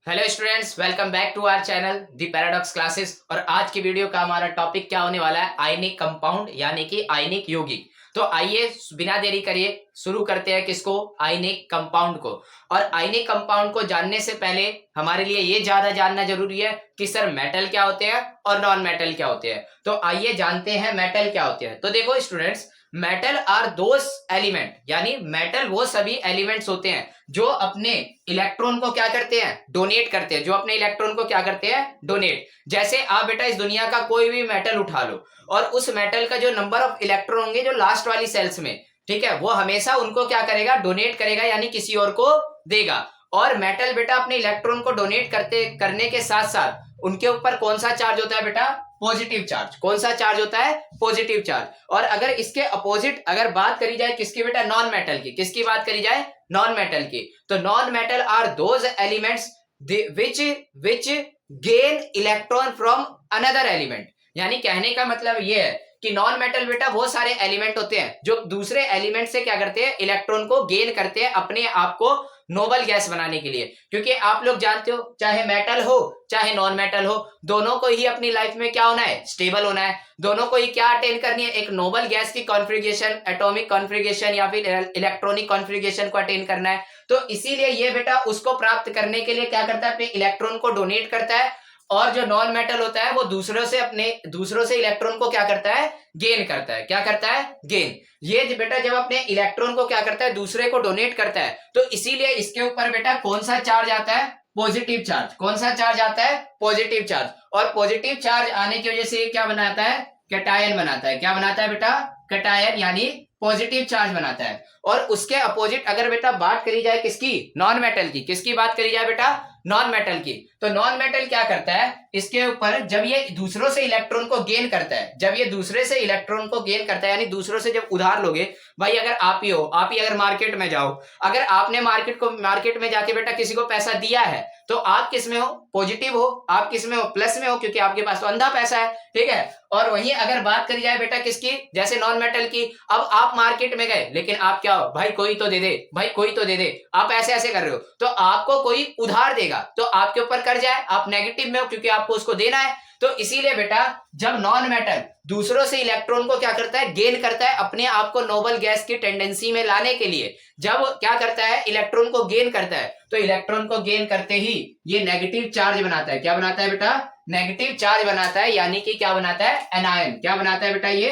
Hello students, welcome back to our channel the paradox classes. और आज की video का हमारा टॉपिक क्या होने वाला है? आयनिक कंपाउंड यानी कि आयनिक यौगिक। तो आइए बिना देरी करिए शुरू करते हैं किसको? आयनिक कंपाउंड को। और आयनिक कंपाउंड को जानने से पहले हमारे लिए ये ज्यादा जानना जरूरी है कि सर मेटल क्या होते हैं और नॉन मेटल क्या होते हैं। तो आइए जानते हैं मेटल क्या होते हैं। तो देखो students, metal are those element, यानी मेटल वो सभी एलिमेंट्स होते हैं जो अपने इलेक्ट्रॉन को क्या करते हैं? डोनेट करते हैं। जो अपने इलेक्ट्रॉन को क्या करते हैं? डोनेट। जैसे आप बेटा इस दुनिया का कोई भी मेटल उठा लो और उस मेटल का जो नंबर ऑफ इलेक्ट्रॉन होंगे जो लास्ट वाली सेल्स में, ठीक है, वो हमेशा उनको क्या करेगा? डोनेट करेगा, यानी किसी और को देगा। और मेटल बेटा अपने इलेक्ट्रॉन को डोनेट करने के साथ साथ उनके ऊपर कौन सा चार्ज होता है बेटा? Positive charge. कौन सा चार्ज होता है? Positive charge. और अगर इसके अपोजिट अगर बात करी जाए किसकी बेटा? नॉन मेटल की। किसकी बात करी जाए? नॉन मेटल की। तो non metal are those elements which gain electron from another element. यानी कहने का मतलब ये है कि नॉन मेटल बेटा वो सारे एलिमेंट होते हैं जो दूसरे एलिमेंट से क्या करते हैं? इलेक्ट्रॉन को गेन करते हैं अपने आप को नोबल गैस बनाने के लिए। क्योंकि आप लोग जानते हो, चाहे मेटल हो चाहे नॉन मेटल हो, दोनों को ही अपनी लाइफ में क्या होना है? स्टेबल होना है। दोनों को ही क्या अटेन करनी है? एक नोबल गैस की कॉन्फ़िगरेशन, एटॉमिक कॉन्फ़िगरेशन या फिर इलेक्ट्रॉनिक कॉन्फ़िगरेशन को अटेन करना है। तो इसीलिए ये बेटा उसको प्राप्त करने के लिए क्या करता है? अपने इलेक्ट्रॉन को डोनेट करता है। और जो नॉन मेटल होता है वो दूसरों से इलेक्ट्रॉन को क्या करता है? गेन करता है। क्या करता है? गेन। ये बेटा जब अपने इलेक्ट्रॉन को क्या करता है? दूसरे को डोनेट करता है, तो इसीलिए इसके ऊपर बेटा कौन सा चार्ज आता है? Positive charge. कौन सा चार्ज आता है? Positive charge. और पॉजिटिव चार्ज आने की वजह से क्या बनाता है? कैटायन बनाता है। क्या बनाता है बेटा? कैटायन, यानी पॉजिटिव चार्ज बनाता है। और उसके अपोजिट अगर बेटा बात करी जाए किसकी? नॉन मेटल की। किसकी बात करी जाए बेटा? नॉन मेटल की। तो नॉन मेटल क्या करता है? इसके ऊपर जब ये दूसरों से इलेक्ट्रॉन को गेन करता है, जब ये दूसरे से इलेक्ट्रॉन को गेन करता है, यानी दूसरों से जब उधार लोगे, भाई अगर आप ही हो, आप ही अगर मार्केट में जाओ, अगर आपने मार्केट में जाके बेटा किसी को पैसा दिया है, तो आप किस में हो? पॉजिटिव हो। आप किस में हो? प्लस में हो, क्योंकि आपके पास तो अंधा पैसा है। ठीक है। और वहीं अगर बात करी जाए बेटा किसकी? जैसे नॉन मेटल की। अब आप मार्केट में गए, लेकिन आप क्या हो? भाई कोई तो दे दे, भाई कोई तो दे दे। आप ऐसे ऐसे कर रहे हो, तो आपको कोई उधार देगा तो आपके ऊपर कर्जा है, आप नेगेटिव में हो क्योंकि आपको उसको देना है। तो इसीलिए बेटा जब नॉन मेटल दूसरों से इलेक्ट्रॉन को क्या करता है? गेन करता है अपने आप को नोबल गैस की टेंडेंसी में लाने के लिए। जब क्या करता है? इलेक्ट्रॉन को गेन करता है, तो इलेक्ट्रॉन को गेन करते ही ये नेगेटिव चार्ज बनाता है। क्या बनाता है बेटा? नेगेटिव चार्ज बनाता है, यानी कि क्या बनाता है? एनायन। क्या बनाता है बेटा? ये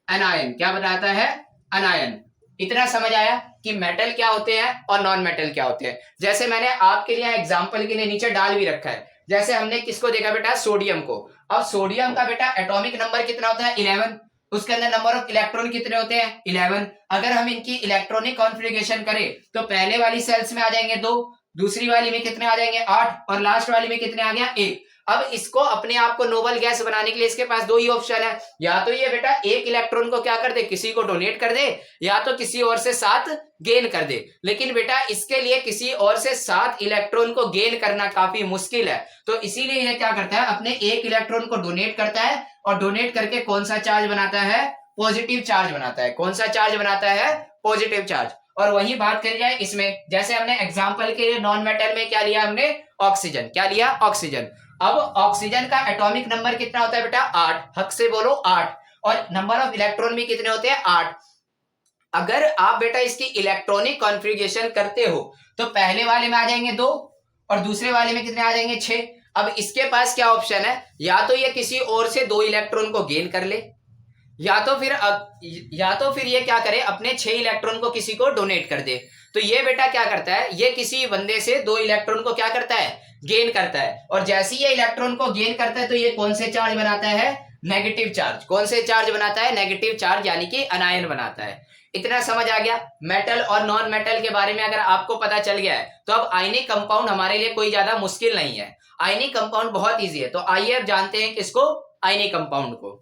एनायन। क्या बनाता है? एनायन। इतना समझ आया कि मेटल क्या होते हैं और नॉन मेटल क्या होते हैं। जैसे मैंने आपके लिए एग्जांपल के लिए नीचे डाल भी रखा है। जैसे हमने किसको देखा बेटा? सोडियम को। अब सोडियम का बेटा एटॉमिक नंबर कितना होता है? 11। उसके अंदर नंबर ऑफ इलेक्ट्रॉन कितने होते हैं? 11। अगर हम इनकी इलेक्ट्रॉनिक कॉन्फ़िगरेशन करें तो पहले वाली सेल्स में आ जाएंगे 2, दूसरी वाली में कितने आ जाएंगे? 8, और लास्ट वाली में कितने आ गया? 1। अब इसको अपने आप को नोबल गैस बनाने के लिए इसके पास दो ही ऑप्शन है। या तो ये बेटा एक इलेक्ट्रॉन को क्या कर दे? किसी को डोनेट कर दे, या तो किसी और से 7 गेन कर दे। लेकिन बेटा इसके लिए किसी और से 7 इलेक्ट्रॉन को गेन करना काफी मुश्किल है। तो इसीलिए ये क्या करता है? अपने एक इलेक्ट्रॉन को डोनेट करता है, और डोनेट करके कौन सा चार्ज बनाता है? पॉजिटिव चार्ज बनाता है। कौन सा चार्ज बनाता है? Positive charge. और वही बात करी जाए इसमें, जैसे हमने एग्जांपल के लिए नॉन मेटल में क्या लिया हमने? ऑक्सीजन। क्या लिया? ऑक्सीजन। अब ऑक्सीजन का एटॉमिक नंबर कितना होता है बेटा? 8। हक से बोलो 8। और नंबर ऑफ इलेक्ट्रॉन भी कितने होते हैं? 8। अगर आप बेटा इसकी इलेक्ट्रॉनिक कॉन्फ़िगरेशन करते हो तो पहले वाले में आ जाएंगे 2, और दूसरे वाले में कितने आ जाएंगे? 6। अब इसके पास क्या ऑप्शन है? या तो ये किसी और से 2 इलेक्ट्रॉन को गेन कर ले, या तो फिर ये क्या करे? अपने 6 इलेक्ट्रॉन को किसी को डोनेट कर दे। तो ये बेटा क्या करता है? ये किसी बंदे से 2 इलेक्ट्रॉन को क्या करता है? गेन करता है। और जैसे ही ये इलेक्ट्रॉन को गेन करता है तो ये कौन से चार्ज बनाता है? Negative charge. कौन से चार्ज बनाता है? नेगेटिव चार्ज, यानी कि अनायन बनाता है। इतना समझ आ गया? मेटल और नॉन मेटल के बारे में अगर आपको पता चल गया है तो अब आयनिक कंपाउंड हमारे लिए कोई ज्यादा मुश्किल नहीं है। आयनिक कंपाउंड बहुत ईजी है। तो आइए अब जानते हैं किसको? आयनिक कंपाउंड को।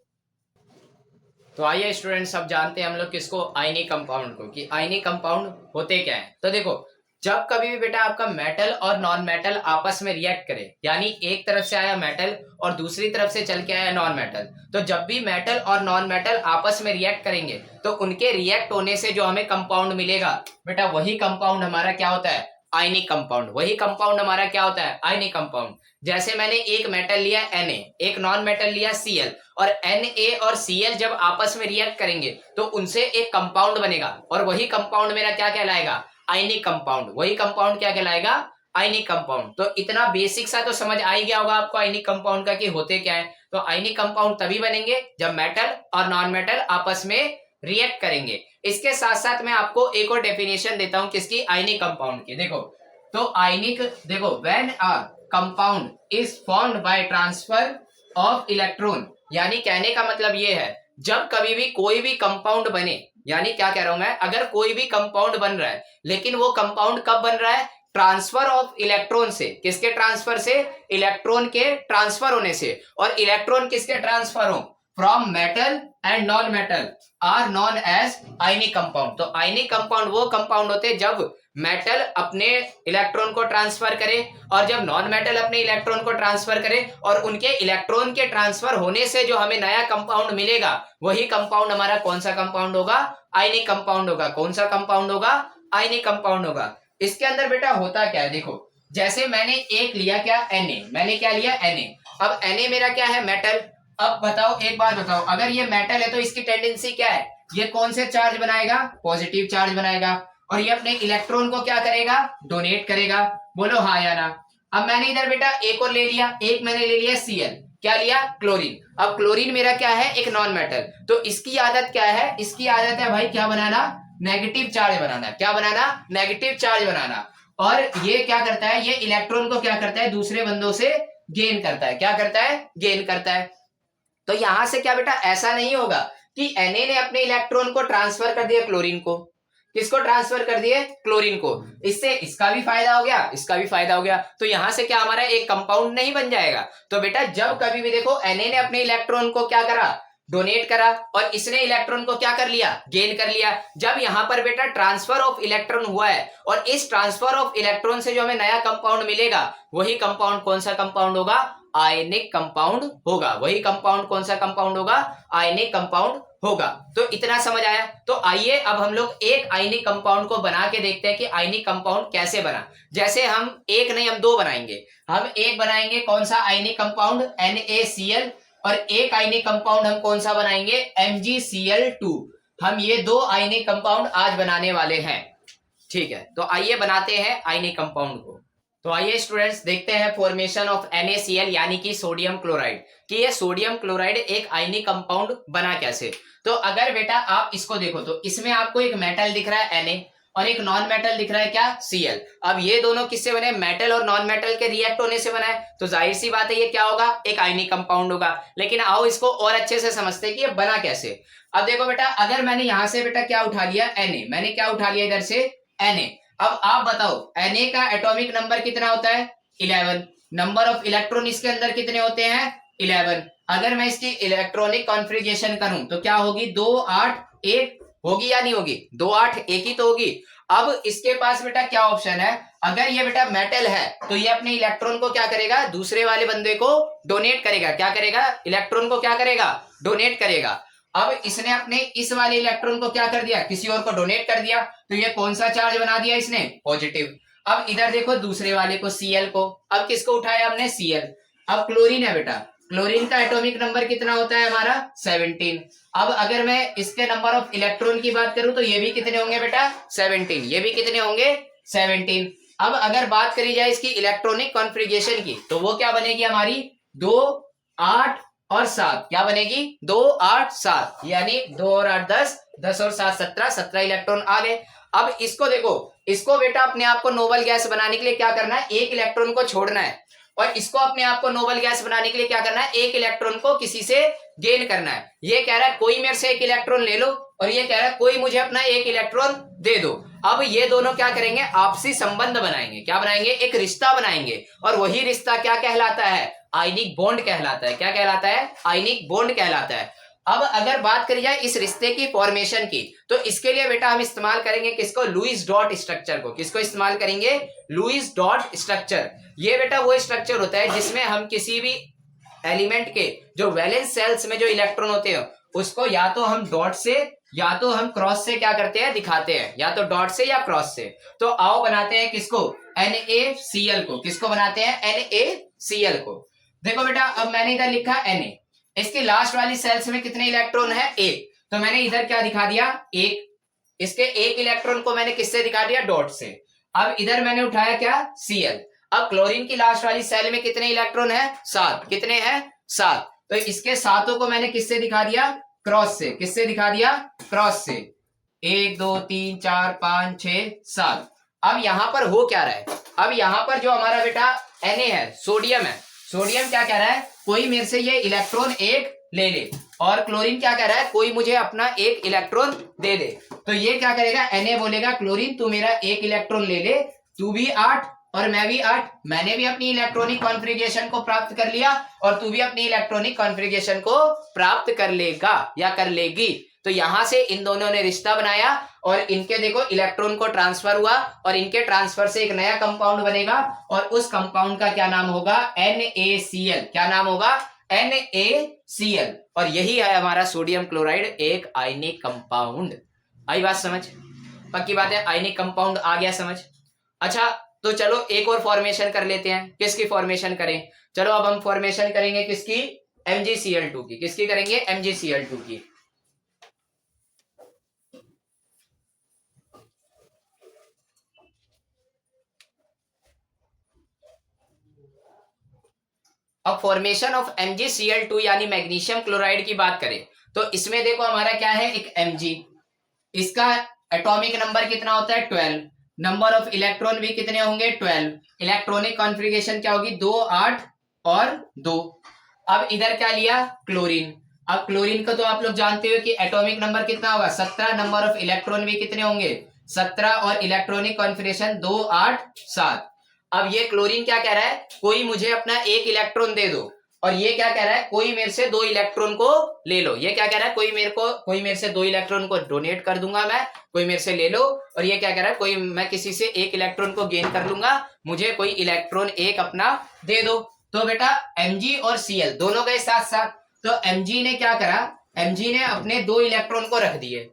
तो आइए स्टूडेंट्स, अब जानते हैं हम लोग किसको? आयनिक कंपाउंड को, कि आयनिक कंपाउंड होते क्या है। तो देखो, जब कभी भी बेटा आपका मेटल और नॉन मेटल आपस में रिएक्ट करे, यानी एक तरफ से आया मेटल और दूसरी तरफ से चल के आया नॉन मेटल, तो जब भी मेटल और नॉन मेटल आपस में रिएक्ट करेंगे तो उनके रिएक्ट होने से जो हमें कंपाउंड मिलेगा बेटा, वही कंपाउंड हमारा क्या होता है? Ionic compound. वही कंपाउंड हमारा क्या होता है? Ionic compound. जैसे मैंने एक मेटल लिया Na, एक नॉन मेटल लिया Cl, और Na और Cl जब आपस में रिएक्ट करेंगे तो उनसे एक कंपाउंड बनेगा, और वही कंपाउंड मेरा क्या कहलाएगा? Ionic compound. वही कंपाउंड क्या कहलाएगा? आयनिक कंपाउंड। तो इतना बेसिक सा तो समझ आ ही गया होगा आपको आयनिक कंपाउंड का कि होते क्या है। तो आयनिक कंपाउंड तभी बनेंगे जब मेटल और नॉन मेटल आपस में रिएक्ट करेंगे। इसके साथ साथ मैं आपको एक और डेफिनेशन देता हूं किसकी? आयनिक कंपाउंड की। देखो, तो आयनिक, देखो, when a compound is formed by transfer of electron, यानी कहने का मतलब ये है जब कभी भी कोई भी कंपाउंड बने, यानी क्या कह रहा हूं मैं, अगर कोई भी कंपाउंड बन रहा है, लेकिन वो कंपाउंड कब बन रहा है? ट्रांसफर ऑफ इलेक्ट्रॉन से। किसके ट्रांसफर से? इलेक्ट्रॉन के ट्रांसफर होने से। और इलेक्ट्रॉन किसके ट्रांसफर हो? From metal and non metal are known as ionic compound. तो आयनिक कंपाउंड वो कंपाउंड होते हैं जब मेटल अपने इलेक्ट्रॉन को ट्रांसफर करे और जब नॉन मेटल अपने इलेक्ट्रॉन को ट्रांसफर करे, और उनके इलेक्ट्रॉन के ट्रांसफर होने से जो हमें नया कंपाउंड मिलेगा, वही कंपाउंड हमारा कौन सा कंपाउंड होगा? आयनिक कंपाउंड होगा। कौन सा कंपाउंड होगा? आयनिक कंपाउंड होगा। इसके अंदर बेटा होता क्या है, देखो, जैसे मैंने एक लिया क्या? Na, मैंने क्या लिया? Na। अब Na मेरा क्या है? मेटल। अब बताओ, एक बात बताओ, अगर ये मेटल है तो इसकी टेंडेंसी क्या है? ये कौन से चार्ज बनाएगा? पॉजिटिव चार्ज बनाएगा। और ये अपने इलेक्ट्रॉन को क्या करेगा? डोनेट करेगा। बोलो हाँ या ना। अब मैंने इधर बेटा एक और ले लिया, एक मैंने ले लिया Cl। क्या लिया? क्लोरीन। अब क्लोरीन मेरा क्या है? एक नॉन मेटल। तो इसकी आदत क्या है? इसकी आदत है भाई क्या बनाना? नेगेटिव चार्ज बनाना। क्या बनाना? नेगेटिव चार्ज बनाना। और ये क्या करता है? ये इलेक्ट्रॉन को क्या करता है? दूसरे बंदों से गेन करता है। क्या करता है? गेन करता है। तो यहां से क्या बेटा, ऐसा नहीं होगा कि Na ने अपने इलेक्ट्रॉन को ट्रांसफर कर दिया क्लोरीन को। किसको ट्रांसफर कर दिए? क्लोरीन को। इससे इसका भी फायदा हो गया, इसका भी फायदा हो गया। तो यहां से क्या हमारा एक कंपाउंड नहीं बन जाएगा। तो बेटा जब कभी भी देखो Na ने अपने इलेक्ट्रॉन को क्या करा? डोनेट करा, और इसने इलेक्ट्रॉन को क्या कर लिया? गेन कर लिया। जब यहां पर बेटा ट्रांसफर ऑफ इलेक्ट्रॉन हुआ है, और इस ट्रांसफर ऑफ इलेक्ट्रॉन से जो हमें नया कंपाउंड मिलेगा, वही कंपाउंड कौन सा कंपाउंड होगा? आयनिक कंपाउंड होगा। वही कंपाउंड कौन सा कंपाउंड होगा? आयनिक कंपाउंड होगा। तो इतना समझ आया। तो आइए अब हम लोग एक आयनिक कंपाउंड को बना के देखते हैं कि आयनिक कंपाउंड कैसे बना। जैसे हम एक नहीं, हम दो बनाएंगे। हम एक बनाएंगे कौन सा आयनिक कंपाउंड? NaCl। और एक आयनिक कंपाउंड हम कौन सा बनाएंगे? MgCl2। हम ये दो आयनिक कंपाउंड आज बनाने वाले हैं। ठीक है, तो आइए बनाते हैं आयनिक कंपाउंड को। तो आइए स्टूडेंट्स देखते हैं फॉर्मेशन ऑफ NaCl यानी कि सोडियम क्लोराइड, कि ये सोडियम क्लोराइड एक आयनिक कंपाउंड बना कैसे। तो अगर बेटा आप इसको देखो तो इसमें आपको एक मेटल दिख रहा है Na, और एक नॉन मेटल दिख रहा है क्या? Cl। अब ये दोनों किससे बने? मेटल और नॉन मेटल के रिएक्ट होने से बना है। तो जाहिर सी बात है ये क्या होगा? एक आयनिक कंपाउंड होगा। लेकिन आओ इसको और अच्छे से समझते हैं कि ये बना कैसे। अब देखो बेटा, अगर मैंने यहां से बेटा क्या उठा लिया? Na। मैंने क्या उठा लिया इधर से? Na। अब आप बताओ Na का एटॉमिक नंबर कितना होता है? 11। नंबर ऑफ इलेक्ट्रॉन इसके अंदर कितने होते हैं? 11। अगर मैं इसकी इलेक्ट्रॉनिक कॉन्फ़िगरेशन करूं तो क्या होगी? 2 8 1 होगी या नहीं होगी? 2 8 1 ही तो होगी। अब इसके पास बेटा क्या ऑप्शन है? अगर ये बेटा मेटल है तो ये अपने इलेक्ट्रॉन को क्या करेगा? दूसरे वाले बंदे को डोनेट करेगा। क्या करेगा? इलेक्ट्रॉन को क्या करेगा? डोनेट करेगा। अब इसने अपने इस वाले इलेक्ट्रॉन को क्या कर दिया? किसी और को डोनेट कर दिया। तो ये कौन सा चार्ज बना दिया इसने? पॉजिटिव। अब इधर देखो दूसरे वाले को Cl को, अब किसको उठाया हमने? Cl। अब क्लोरीन है बेटा, क्लोरीन का एटॉमिक नंबर कितना होता है हमारा? 17। अब अगर मैं इसके नंबर ऑफ इलेक्ट्रॉन की बात करूं तो ये भी कितने होंगे बेटा? 17। ये भी कितने होंगे? 17। अब अगर बात करी जाए इसकी इलेक्ट्रॉनिक कॉन्फ़िगरेशन की तो वो क्या बनेगी हमारी? 2 8 और 7। क्या बनेगी? 2 8 7, यानी 2 और 8 10, 10 और 7 17, 17 इलेक्ट्रॉन आ गए। अब इसको देखो, इसको बेटा अपने आप को नोबल गैस बनाने के लिए क्या करना है? एक इलेक्ट्रॉन को छोड़ना है। और इसको अपने आप को नोबल गैस बनाने के लिए क्या करना है? एक इलेक्ट्रॉन को किसी से गेन करना है। ये कह रहा है कोई मेरे से एक इलेक्ट्रॉन ले लो, और ये कह रहा है कोई मुझे अपना एक इलेक्ट्रॉन दे दो। अब ये दोनों क्या करेंगे? आपसी संबंध बनाएंगे। क्या बनाएंगे? एक रिश्ता बनाएंगे। और वही रिश्ता क्या कहलाता है? आयनिक बॉन्ड कहलाता है। क्या कहलाता है? आयनिक बॉन्ड कहलाता है। अब अगर बात करी जाए इस रिश्ते की फॉर्मेशन की, तो इसके लिए बेटा हम इस्तेमाल करेंगे किसको? लुईस डॉट स्ट्रक्चर को। किसको इस्तेमाल करेंगे? Lewis dot structure. ये बेटा वो स्ट्रक्चर होता है जिसमें हम किसी भी एलिमेंट के जो वैलेंस सेल्स में जो इलेक्ट्रॉन होते हैं उसको या तो हम डॉट से या तो हम क्रॉस से क्या करते हैं, दिखाते हैं, या तो डॉट से या क्रॉस से। तो आओ बनाते हैं किसको, NaCl को। किसको बनाते हैं, NaCl को। देखो बेटा, अब मैंने इधर लिखा Na, इसके लास्ट वाली सेल्स में कितने इलेक्ट्रॉन है, एक। तो मैंने इधर क्या दिखा दिया, एक। इसके एक इलेक्ट्रॉन को मैंने किससे दिखा दिया, डॉट से। अब इधर मैंने उठाया क्या, Cl। अब क्लोरीन की लास्ट वाली सेल में कितने इलेक्ट्रॉन है, 7। कितने हैं, 7। तो इसके सातों को मैंने किससे दिखा दिया, क्रॉस से। किससे दिखा दिया, क्रॉस से। 1 2 3 4 5 6 7। अब यहां पर हो क्या रहा है, अब यहां पर जो हमारा बेटा Na है, सोडियम है, सोडियम क्या कह रहा है, कोई मेरे से ये इलेक्ट्रॉन एक ले ले। और क्लोरीन क्या कह रहा है, कोई मुझे अपना एक इलेक्ट्रॉन दे दे। तो ये क्या करेगा, Na बोलेगा क्लोरीन तू मेरा एक इलेक्ट्रॉन ले ले, तू भी 8 और मैं भी 8। मैंने भी अपनी इलेक्ट्रॉनिक कॉन्फ़िगरेशन को प्राप्त कर लिया और तू भी अपनी इलेक्ट्रॉनिक कॉन्फ़िगरेशन को प्राप्त कर लेगा या कर लेगी। तो यहां से इन दोनों ने रिश्ता बनाया और इनके देखो इलेक्ट्रॉन को ट्रांसफर हुआ और इनके ट्रांसफर से एक नया कंपाउंड बनेगा और उस कंपाउंड का क्या नाम होगा, NaCl। क्या नाम होगा, NaCl। और यही है हमारा सोडियम क्लोराइड, एक आयनिक कंपाउंड। आई बात समझ, पक्की बात है, आयनिक कंपाउंड आ गया समझ। अच्छा, तो चलो एक और फॉर्मेशन कर लेते हैं। किसकी फॉर्मेशन करें, चलो अब हम फॉर्मेशन करेंगे किसकी, MgCl2 की। किसकी करेंगे, MgCl2 की। अब फॉर्मेशन ऑफ MgCl2 यानी मैग्नीशियम क्लोराइड की बात करें तो इसमें देखो हमारा क्या है, एक Mg, इसका एटॉमिक नंबर कितना होता है, 12। नंबर ऑफ इलेक्ट्रॉन भी कितने होंगे, 12। इलेक्ट्रॉनिक कॉन्फ़िगरेशन क्या होगी, 2 8 और 2। अब इधर क्या लिया, क्लोरीन। अब क्लोरीन का तो आप लोग जानते हो कि एटॉमिक नंबर कितना होगा, 17। नंबर ऑफ इलेक्ट्रॉन भी कितने होंगे, 17। और इलेक्ट्रॉनिक कॉन्फ़िगरेशन 2 8 7। अब ये क्लोरीन क्या कह रहा है, कोई मुझे अपना एक इलेक्ट्रॉन दे दो। और ये क्या कह रहा है, कोई मेरे से 2 इलेक्ट्रॉन को ले लो। ये क्या कह रहा है, कोई मेरे से 2 इलेक्ट्रॉन को डोनेट कर दूंगा मैं, कोई मेरे से ले लो। और ये क्या कह रहा है, कोई मैं किसी से एक इलेक्ट्रॉन को गेन कर लूंगा, मुझे कोई इलेक्ट्रॉन एक अपना दे दो। तो बेटा Mg और Cl दोनों गए साथ साथ। तो Mg ने क्या करा, Mg ने अपने 2 इलेक्ट्रॉन को रख दिए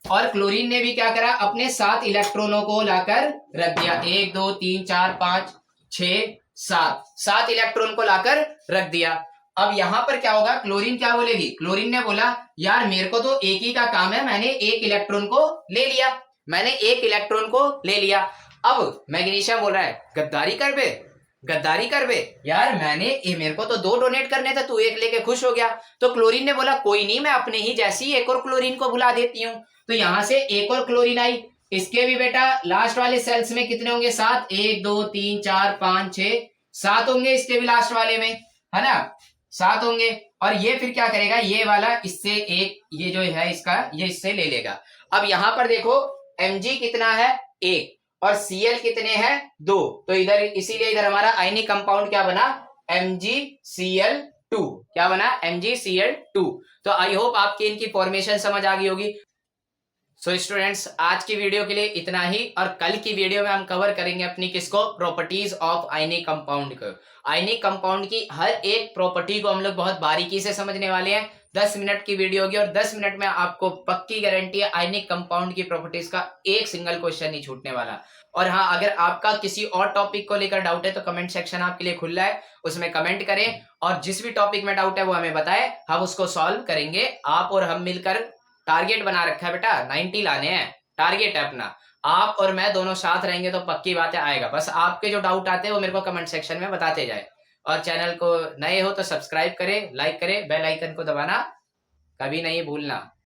और क्लोरीन ने भी क्या करा, अपने 7 इलेक्ट्रॉनों को लाकर रख दिया। 1 2 3 4 5 6 7, 7 इलेक्ट्रॉन को लाकर रख दिया। अब यहां पर क्या होगा, क्लोरीन क्या बोलेगी, क्लोरीन ने बोला यार मेरे को तो एक ही का काम है, मैंने एक इलेक्ट्रॉन को ले लिया, मैंने एक इलेक्ट्रॉन को ले लिया। अब मैग्नीशियम बोल रहा है गद्दारी कर बे, गद्दारी कर बे यार, मेरे को तो 2 डोनेट करने थे, तू एक लेके खुश हो गया। तो क्लोरीन ने बोला कोई नहीं, मैं अपने ही जैसी एक और क्लोरीन को बुला देती हूँ। तो यहां से एक और क्लोरीन आई। इसके भी बेटा लास्ट वाले सेल्स में कितने होंगे, 7। 1 2 3 4 5 6 7 होंगे इसके भी लास्ट वाले में, है ना, 7 होंगे। और ये फिर क्या करेगा, ये वाला इससे एक, ये जो है इसका, ये इससे ले लेगा। अब यहां पर देखो Mg कितना है, 1 और Cl कितने हैं, 2। तो इधर इसीलिए इधर हमारा आयनिक कंपाउंड क्या बना, MgCl2। क्या बना, MgCl2। तो आई होप आपकी इनकी फॉर्मेशन समझ आ गई होगी। सो स्टूडेंट्स, आज की वीडियो के लिए इतना ही और कल की वीडियो में हम कवर करेंगे अपनी किसको, प्रॉपर्टीज ऑफ आयनिक कंपाउंड को। आयनिक कंपाउंड की हर एक प्रॉपर्टी को हम लोग बहुत बारीकी से समझने वाले हैं। 10 मिनट की वीडियो होगी और 10 मिनट में आपको पक्की गारंटी है आयनिक कंपाउंड की प्रॉपर्टीज का एक सिंगल क्वेश्चन नहीं छूटने वाला। और हाँ, अगर आपका किसी और टॉपिक को लेकर डाउट है तो कमेंट सेक्शन आपके लिए खुला है, उसमें कमेंट करें और जिस भी टॉपिक में डाउट है वो हमें बताएं, हम उसको सॉल्व करेंगे। आप और हम मिलकर टारगेट बना रखा है बेटा, 90 लाने हैं, टारगेट है अपना। आप और मैं दोनों साथ रहेंगे तो पक्की बात है आएगा। बस आपके जो डाउट आते हैं वो मेरे को कमेंट सेक्शन में बताते जाए। और चैनल को नए हो तो सब्सक्राइब करें, लाइक करें, बेल आइकन को दबाना कभी नहीं भूलना।